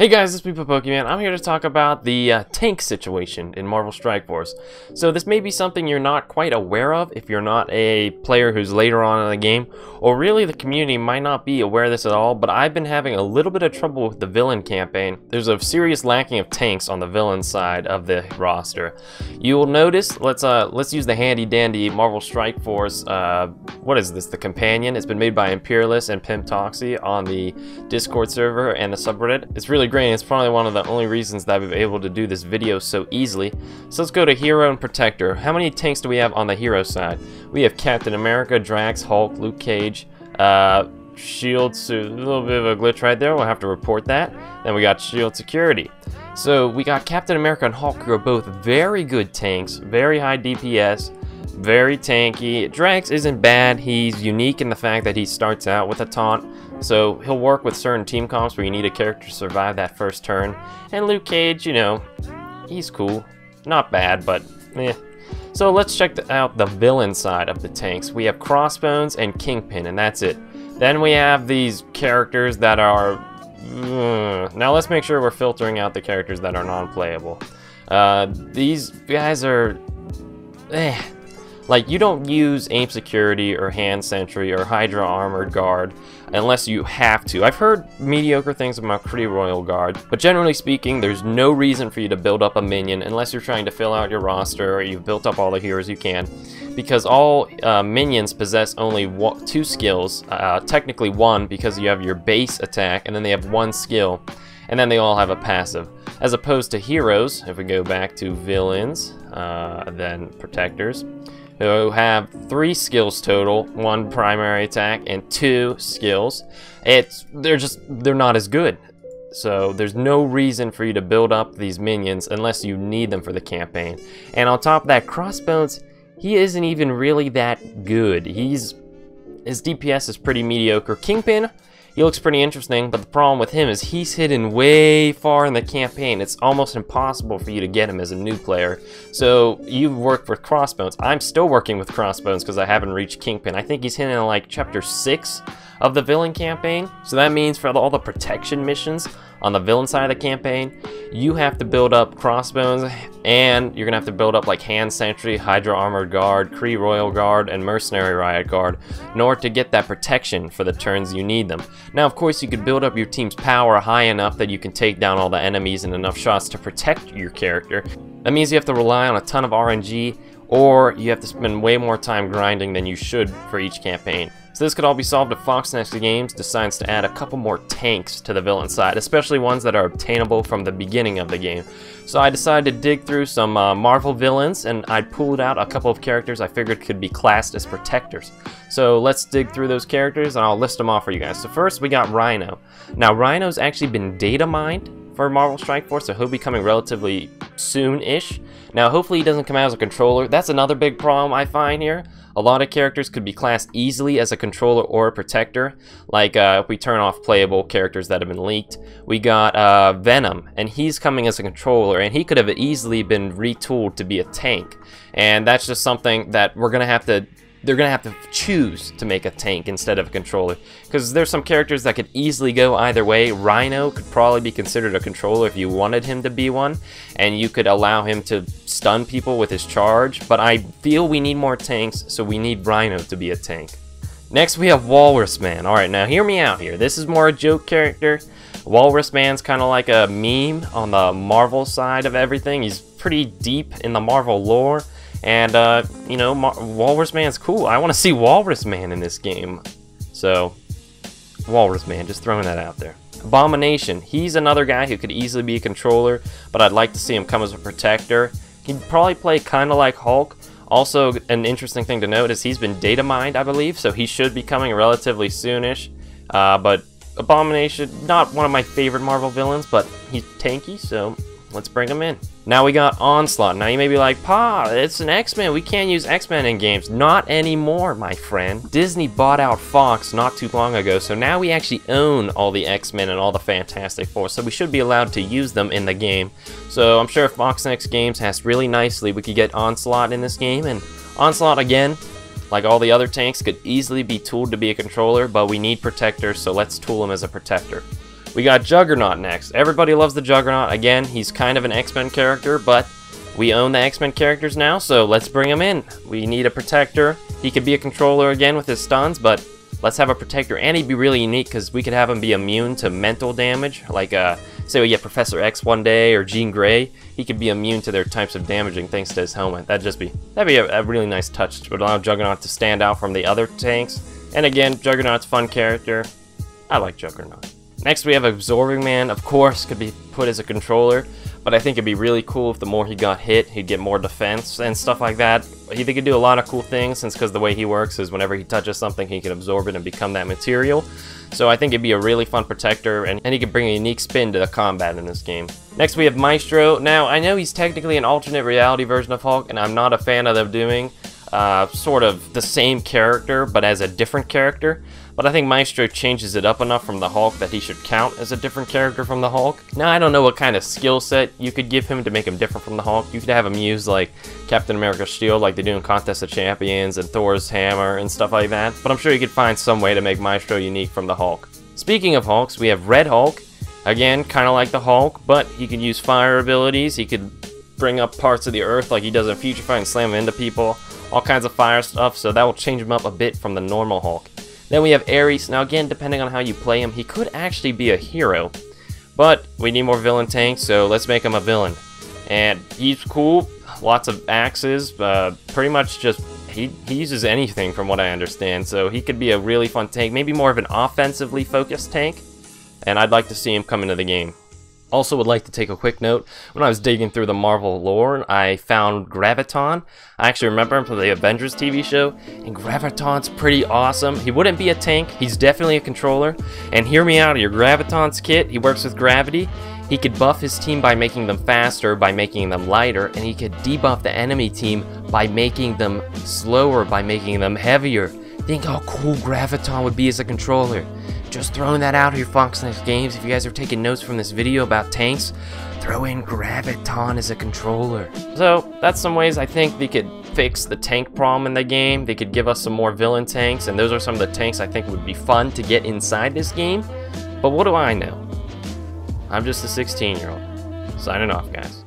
Hey guys, it's People Pokemon. I'm here to talk about the tank situation in Marvel Strike Force. So this may be something you're not quite aware of if you're not a player who's later on in the game, or really the community might not be aware of this at all, but I've been having a little bit of trouble with the villain campaign. There's a serious lacking of tanks on the villain side of the roster. You will notice, let's use the handy dandy Marvel Strike Force, what is this, the companion? It's been made by Imperialist and Pimp Toxie on the Discord server and the subreddit. It's really great. It's probably one of the only reasons that I've been able to do this video so easily. So let's go to Hero and Protector. How many tanks do we have on the Hero side? We have Captain America, Drax, Hulk, Luke Cage, Shield, so a little bit of a glitch right there. We'll have to report that. Then we got Shield Security. So we got Captain America and Hulk, who are both very good tanks, very high DPS, very tanky. Drax isn't bad. He's unique in the fact that he starts out with a taunt, so he'll work with certain team comps where you need a character to survive that first turn. And Luke Cage, you know, he's cool. Not bad, but eh. So let's check out the villain side of the tanks. We have Crossbones and Kingpin, and that's it. Then we have these characters that are... Now let's make sure we're filtering out the characters that are non-playable. These guys are... Like, you don't use Aim Security or Hand Sentry or Hydra Armored Guard unless you have to. I've heard mediocre things about Kree Royal Guard, but generally speaking, there's no reason for you to build up a minion unless you're trying to fill out your roster or you've built up all the heroes you can, because all minions possess only two skills, technically one because you have your base attack and then they have one skill, and then they all have a passive. As opposed to heroes, if we go back to villains, then protectors, who have 3 skills total, 1 primary attack and 2 skills. They're not as good. So there's no reason for you to build up these minions unless you need them for the campaign. And on top of that, Crossbones, he isn't even really that good. His DPS is pretty mediocre. Kingpin, he looks pretty interesting, but the problem with him is he's hidden way far in the campaign. It's almost impossible for you to get him as a new player. So you've worked with Crossbones. I'm still working with Crossbones because I haven't reached Kingpin. I think he's hidden in like chapter 6 of the villain campaign. So that means for all the protection missions on the villain side of the campaign, you have to build up Crossbones, and you're gonna have to build up like Hand Sentry, Hydra Armored Guard, Kree Royal Guard, and Mercenary Riot Guard in order to get that protection for the turns you need them. Now, of course, you could build up your team's power high enough that you can take down all the enemies in enough shots to protect your character. That means you have to rely on a ton of RNG, or you have to spend way more time grinding than you should for each campaign. So this could all be solved if Fox Next Games decides to add a couple more tanks to the villain side, especially ones that are obtainable from the beginning of the game. So I decided to dig through some Marvel villains, and I pulled out a couple of characters I figured could be classed as protectors. So let's dig through those characters and I'll list them off for you guys. So first we got Rhino. Now Rhino's actually been data mined for Marvel Strike Force, so he'll be coming relatively soon-ish. Now hopefully he doesn't come out as a controller. That's another big problem I find here. A lot of characters could be classed easily as a controller or a protector, like if we turn off playable characters that have been leaked. We got Venom, and he's coming as a controller, and he could have easily been retooled to be a tank. And that's just something that they're gonna have to choose to make a tank instead of a controller, because there's some characters that could easily go either way. Rhino could probably be considered a controller if you wanted him to be one, and you could allow him to stun people with his charge, but I feel we need more tanks, so we need Rhino to be a tank. Next we have Walrus Man. Alright, now hear me out here. This is more a joke character. Walrus Man's kind of like a meme on the Marvel side of everything. He's pretty deep in the Marvel lore. And, you know, Walrus Man's cool. I want to see Walrus Man in this game. So, Walrus Man, just throwing that out there. Abomination. He's another guy who could easily be a controller, but I'd like to see him come as a protector. He'd probably play kind of like Hulk. Also, an interesting thing to note is he's been data mined, I believe, so he should be coming relatively soonish. But Abomination, not one of my favorite Marvel villains, but he's tanky, so let's bring him in. Now we got Onslaught. Now you may be like, Pa, it's an X-Men. We can't use X-Men in games. Not anymore, my friend. Disney bought out Fox not too long ago, so now we actually own all the X-Men and all the Fantastic Four, so we should be allowed to use them in the game. So I'm sure if Fox Next Games has really nicely, we could get Onslaught in this game, and Onslaught, again, like all the other tanks, could easily be tooled to be a controller, but we need protectors, so let's tool him as a protector. We got Juggernaut next. Everybody loves the Juggernaut. Again, he's kind of an X-Men character, but we own the X-Men characters now, so let's bring him in. We need a protector. He could be a controller again with his stuns, but let's have a protector, and he'd be really unique because we could have him be immune to mental damage. Like, say we get Professor X one day or Jean Grey, he could be immune to their types of damaging thanks to his helmet. That'd be a really nice touch. It would allow Juggernaut to stand out from the other tanks. And again, Juggernaut's fun character. I like Juggernaut. Next we have Absorbing Man. Of course, could be put as a controller, but I think it'd be really cool if the more he got hit, he'd get more defense and stuff like that. He could do a lot of cool things, since because the way he works is whenever he touches something, he can absorb it and become that material. So I think it'd be a really fun protector, and he could bring a unique spin to the combat in this game. Next we have Maestro. Now, I know he's technically an alternate reality version of Hulk, and I'm not a fan of them doing sort of the same character, but as a different character. But I think Maestro changes it up enough from the Hulk that he should count as a different character from the Hulk. Now, I don't know what kind of skill set you could give him to make him different from the Hulk. You could have him use, like, Captain America's shield, like they do in Contest of Champions, and Thor's hammer, and stuff like that. But I'm sure you could find some way to make Maestro unique from the Hulk. Speaking of Hulks, we have Red Hulk. Again, kind of like the Hulk, but he could use fire abilities. He could bring up parts of the Earth like he does in Future Fight and slam them into people. All kinds of fire stuff, so that will change him up a bit from the normal Hulk. Then we have Ares. Now again, depending on how you play him, he could actually be a hero. But we need more villain tanks, so let's make him a villain. And he's cool, lots of axes, pretty much just, he uses anything from what I understand. So he could be a really fun tank, maybe more of an offensively focused tank. And I'd like to see him come into the game. Also would like to take a quick note, when I was digging through the Marvel lore, I found Graviton. I actually remember him from the Avengers TV show, and Graviton's pretty awesome. He wouldn't be a tank, he's definitely a controller. And hear me out here, Graviton's kit, he works with gravity. He could buff his team by making them faster, by making them lighter, and he could debuff the enemy team by making them slower, by making them heavier. Think how cool Graviton would be as a controller. Just throwing that out here, Fox Next Games. If you guys are taking notes from this video about tanks, throw in Graviton as a controller. So that's some ways I think they could fix the tank problem in the game. They could give us some more villain tanks, and those are some of the tanks I think would be fun to get inside this game. But what do I know? I'm just a 16-year-old. Signing off, guys.